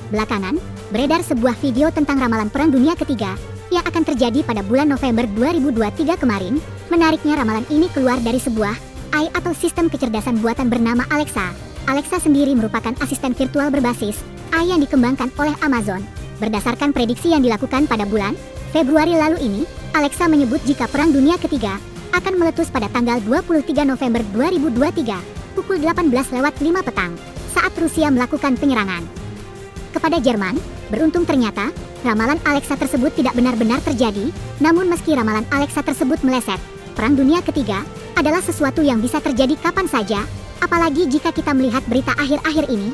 Belakangan, beredar sebuah video tentang ramalan Perang Dunia Ketiga yang akan terjadi pada bulan November 2023 kemarin. Menariknya, ramalan ini keluar dari sebuah AI atau sistem kecerdasan buatan bernama Alexa. Alexa sendiri merupakan asisten virtual berbasis AI yang dikembangkan oleh Amazon. Berdasarkan prediksi yang dilakukan pada bulan Februari lalu ini, Alexa menyebut jika Perang Dunia Ketiga akan meletus pada tanggal 23 November 2023, pukul 18:05 petang, saat Rusia melakukan penyerangan kepada Jerman. Beruntung ternyata, ramalan Alexa tersebut tidak benar-benar terjadi. Namun meski ramalan Alexa tersebut meleset, Perang Dunia Ketiga adalah sesuatu yang bisa terjadi kapan saja, apalagi jika kita melihat berita akhir-akhir ini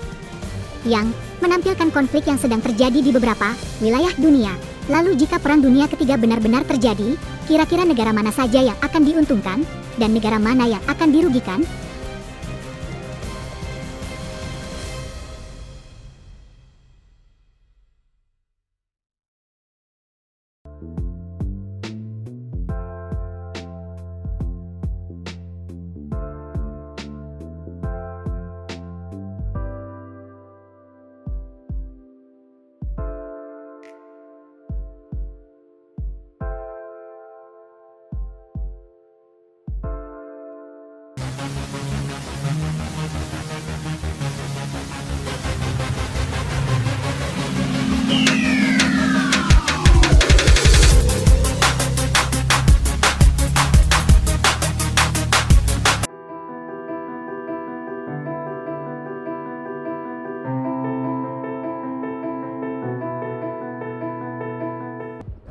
yang menampilkan konflik yang sedang terjadi di beberapa wilayah dunia. Lalu jika Perang Dunia Ketiga benar-benar terjadi, kira-kira negara mana saja yang akan diuntungkan dan negara mana yang akan dirugikan?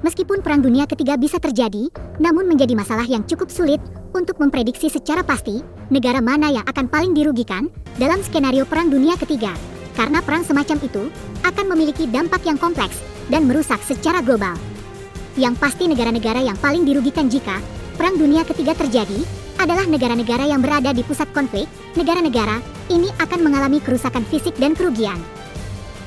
Meskipun Perang Dunia Ketiga bisa terjadi, namun menjadi masalah yang cukup sulit untuk memprediksi secara pasti negara mana yang akan paling dirugikan dalam skenario Perang Dunia Ketiga. Karena perang semacam itu akan memiliki dampak yang kompleks dan merusak secara global. Yang pasti negara-negara yang paling dirugikan jika Perang Dunia Ketiga terjadi adalah negara-negara yang berada di pusat konflik. Negara-negara ini akan mengalami kerusakan fisik dan kerugian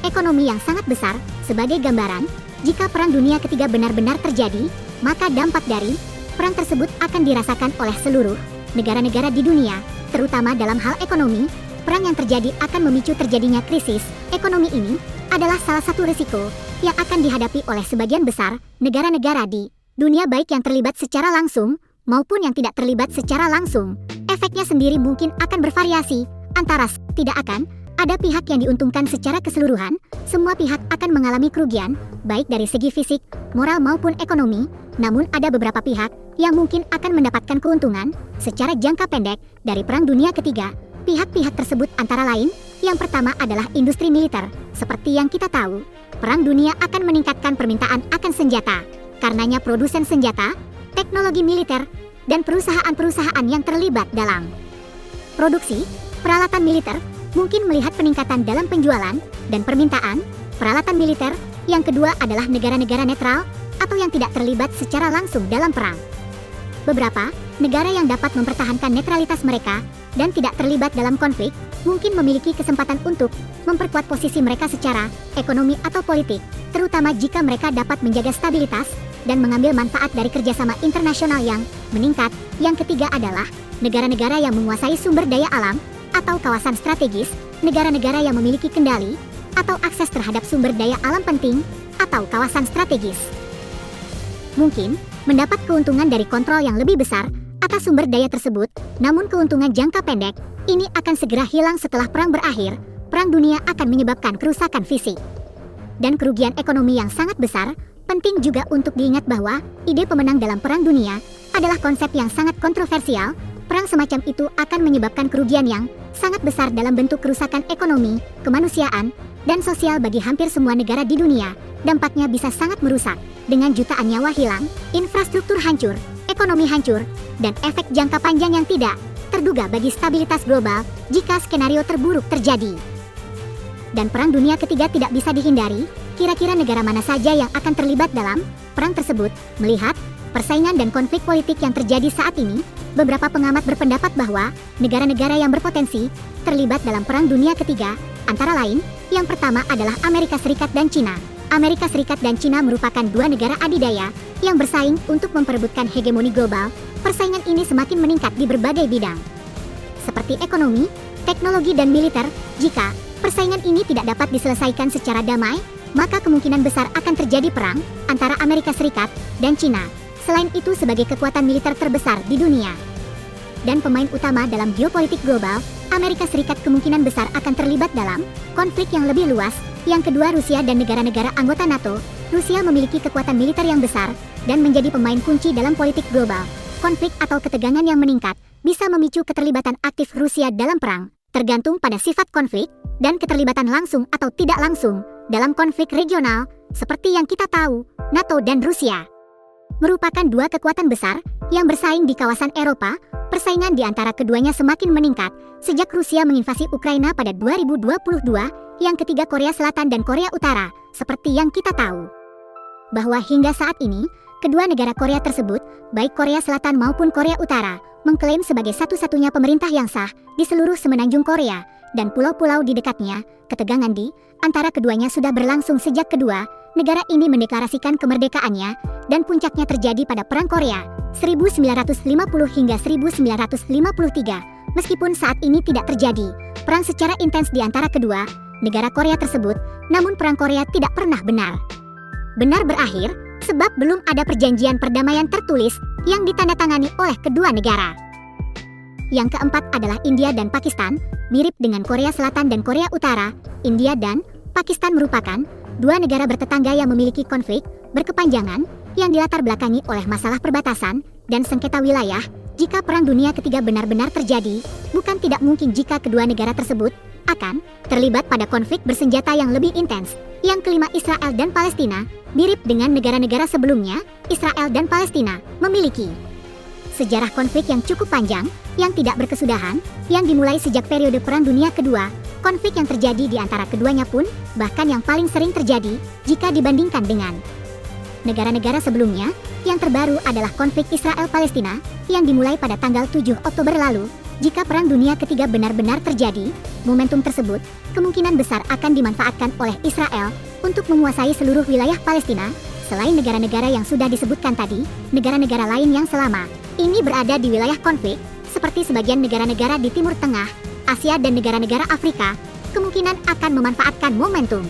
ekonomi yang sangat besar. Sebagai gambaran, jika Perang Dunia Ketiga benar-benar terjadi, maka dampak dari perang tersebut akan dirasakan oleh seluruh negara-negara di dunia, terutama dalam hal ekonomi. Perang yang terjadi akan memicu terjadinya krisis ekonomi. Ini adalah salah satu risiko yang akan dihadapi oleh sebagian besar negara-negara di dunia, baik yang terlibat secara langsung maupun yang tidak terlibat secara langsung. Efeknya sendiri mungkin akan bervariasi, antara tidak akan ada pihak yang diuntungkan secara keseluruhan. Semua pihak akan mengalami kerugian, baik dari segi fisik, moral maupun ekonomi. Namun ada beberapa pihak yang mungkin akan mendapatkan keuntungan secara jangka pendek dari Perang Dunia Ketiga. Pihak-pihak tersebut antara lain, yang pertama adalah industri militer. Seperti yang kita tahu, Perang Dunia akan meningkatkan permintaan akan senjata. Karenanya produsen senjata, teknologi militer, dan perusahaan-perusahaan yang terlibat dalam produksi peralatan militer mungkin melihat peningkatan dalam penjualan dan permintaan peralatan militer. Yang kedua adalah negara-negara netral atau yang tidak terlibat secara langsung dalam perang. Beberapa negara yang dapat mempertahankan netralitas mereka dan tidak terlibat dalam konflik mungkin memiliki kesempatan untuk memperkuat posisi mereka secara ekonomi atau politik, terutama jika mereka dapat menjaga stabilitas dan mengambil manfaat dari kerjasama internasional yang meningkat. Yang ketiga adalah negara-negara yang menguasai sumber daya alam atau kawasan strategis. Negara-negara yang memiliki kendali atau akses terhadap sumber daya alam penting atau kawasan strategis mungkin mendapat keuntungan dari kontrol yang lebih besar atas sumber daya tersebut. Namun keuntungan jangka pendek ini akan segera hilang setelah perang berakhir. Perang dunia akan menyebabkan kerusakan fisik dan kerugian ekonomi yang sangat besar. Penting juga untuk diingat bahwa ide pemenang dalam Perang Dunia adalah konsep yang sangat kontroversial. Perang semacam itu akan menyebabkan kerugian yang sangat besar dalam bentuk kerusakan ekonomi, kemanusiaan, dan sosial bagi hampir semua negara di dunia. Dampaknya bisa sangat merusak, dengan jutaan nyawa hilang, infrastruktur hancur, ekonomi hancur, dan efek jangka panjang yang tidak terduga bagi stabilitas global jika skenario terburuk terjadi. Dan Perang Dunia Ketiga tidak bisa dihindari. Kira-kira negara mana saja yang akan terlibat dalam perang tersebut? Melihat persaingan dan konflik politik yang terjadi saat ini, beberapa pengamat berpendapat bahwa negara-negara yang berpotensi terlibat dalam Perang Dunia Ketiga antara lain, yang pertama adalah Amerika Serikat dan China. Amerika Serikat dan China merupakan dua negara adidaya yang bersaing untuk memperebutkan hegemoni global. Persaingan ini semakin meningkat di berbagai bidang, seperti ekonomi, teknologi, dan militer. Jika persaingan ini tidak dapat diselesaikan secara damai, maka kemungkinan besar akan terjadi perang antara Amerika Serikat dan China. Selain itu sebagai kekuatan militer terbesar di dunia dan pemain utama dalam geopolitik global, Amerika Serikat kemungkinan besar akan terlibat dalam konflik yang lebih luas. Yang kedua, Rusia dan negara-negara anggota NATO. Rusia memiliki kekuatan militer yang besar dan menjadi pemain kunci dalam politik global. Konflik atau ketegangan yang meningkat bisa memicu keterlibatan aktif Rusia dalam perang, tergantung pada sifat konflik dan keterlibatan langsung atau tidak langsung dalam konflik regional, seperti yang kita tahu, NATO dan Rusia merupakan dua kekuatan besar yang bersaing di kawasan Eropa. Persaingan di antara keduanya semakin meningkat sejak Rusia menginvasi Ukraina pada 2022. Yang ketiga, Korea Selatan dan Korea Utara. Seperti yang kita tahu bahwa hingga saat ini, kedua negara Korea tersebut, baik Korea Selatan maupun Korea Utara, mengklaim sebagai satu-satunya pemerintah yang sah di seluruh semenanjung Korea dan pulau-pulau di dekatnya. Ketegangan di antara keduanya sudah berlangsung sejak kedua negara ini mendeklarasikan kemerdekaannya, dan puncaknya terjadi pada Perang Korea 1950 hingga 1953. Meskipun saat ini tidak terjadi perang secara intens di antara kedua negara Korea tersebut, namun Perang Korea tidak pernah benar berakhir, sebab belum ada perjanjian perdamaian tertulis yang ditandatangani oleh kedua negara. Yang keempat adalah India dan Pakistan. Mirip dengan Korea Selatan dan Korea Utara, India dan Pakistan merupakan dua negara bertetangga yang memiliki konflik berkepanjangan yang dilatar belakangi oleh masalah perbatasan dan sengketa wilayah. Jika Perang Dunia Ketiga benar-benar terjadi, bukan tidak mungkin jika kedua negara tersebut akan terlibat pada konflik bersenjata yang lebih intens. Yang kelima, Israel dan Palestina. Mirip dengan negara-negara sebelumnya, Israel dan Palestina memiliki sejarah konflik yang cukup panjang, yang tidak berkesudahan, yang dimulai sejak periode Perang Dunia Kedua. Konflik yang terjadi di antara keduanya pun bahkan yang paling sering terjadi jika dibandingkan dengan negara-negara sebelumnya. Yang terbaru adalah konflik Israel-Palestina yang dimulai pada tanggal 7 Oktober lalu. Jika Perang Dunia Ketiga benar-benar terjadi, momentum tersebut kemungkinan besar akan dimanfaatkan oleh Israel untuk menguasai seluruh wilayah Palestina. Selain negara-negara yang sudah disebutkan tadi, negara-negara lain yang selama ini berada di wilayah konflik, seperti sebagian negara-negara di Timur Tengah, Asia dan negara-negara Afrika, kemungkinan akan memanfaatkan momentum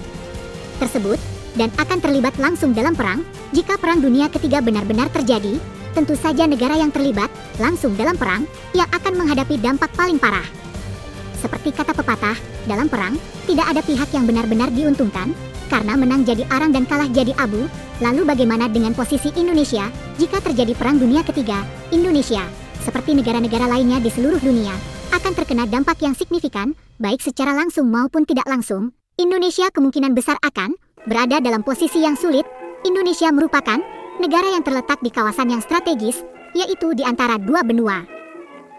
tersebut dan akan terlibat langsung dalam perang. Jika Perang Dunia Ketiga benar-benar terjadi, tentu saja negara yang terlibat langsung dalam perang yang akan menghadapi dampak paling parah. Seperti kata pepatah, dalam perang tidak ada pihak yang benar-benar diuntungkan, karena menang jadi arang dan kalah jadi abu. Lalu bagaimana dengan posisi Indonesia jika terjadi Perang Dunia Ketiga? Indonesia, seperti negara-negara lainnya di seluruh dunia, akan terkena dampak yang signifikan, baik secara langsung maupun tidak langsung. Indonesia kemungkinan besar akan berada dalam posisi yang sulit. Indonesia merupakan negara yang terletak di kawasan yang strategis, yaitu di antara dua benua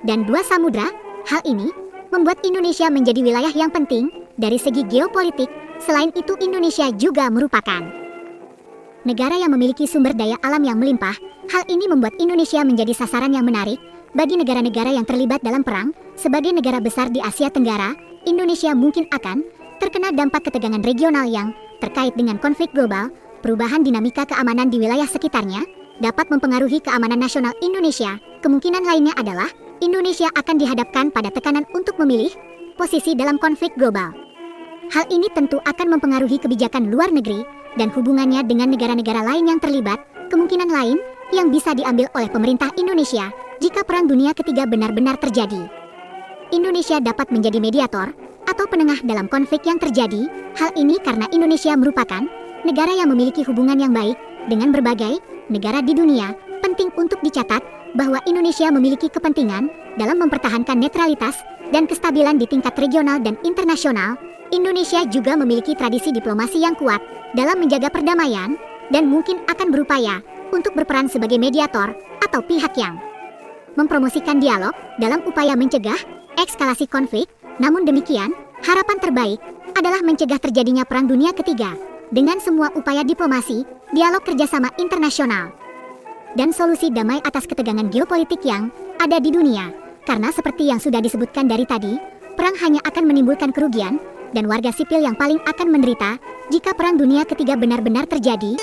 dan dua samudra. Hal ini membuat Indonesia menjadi wilayah yang penting dari segi geopolitik. Selain itu, Indonesia juga merupakan negara yang memiliki sumber daya alam yang melimpah. Hal ini membuat Indonesia menjadi sasaran yang menarik bagi negara-negara yang terlibat dalam perang. Sebagai negara besar di Asia Tenggara, Indonesia mungkin akan terkena dampak ketegangan regional yang terkait dengan konflik global. Perubahan dinamika keamanan di wilayah sekitarnya dapat mempengaruhi keamanan nasional Indonesia. Kemungkinan lainnya adalah Indonesia akan dihadapkan pada tekanan untuk memilih posisi dalam konflik global. Hal ini tentu akan mempengaruhi kebijakan luar negeri dan hubungannya dengan negara-negara lain yang terlibat. Kemungkinan lain yang bisa diambil oleh pemerintah Indonesia jika Perang Dunia Ketiga benar-benar terjadi, Indonesia dapat menjadi mediator atau penengah dalam konflik yang terjadi. Hal ini karena Indonesia merupakan negara yang memiliki hubungan yang baik dengan berbagai negara di dunia. Penting untuk dicatat bahwa Indonesia memiliki kepentingan dalam mempertahankan netralitas dan kestabilan di tingkat regional dan internasional. Indonesia juga memiliki tradisi diplomasi yang kuat dalam menjaga perdamaian dan mungkin akan berupaya untuk berperan sebagai mediator atau pihak yang mempromosikan dialog dalam upaya mencegah eskalasi konflik. Namun demikian, harapan terbaik adalah mencegah terjadinya Perang Dunia Ketiga dengan semua upaya diplomasi, dialog kerjasama internasional, dan solusi damai atas ketegangan geopolitik yang ada di dunia. Karena seperti yang sudah disebutkan dari tadi, perang hanya akan menimbulkan kerugian dan warga sipil yang paling akan menderita jika Perang Dunia Ketiga benar-benar terjadi.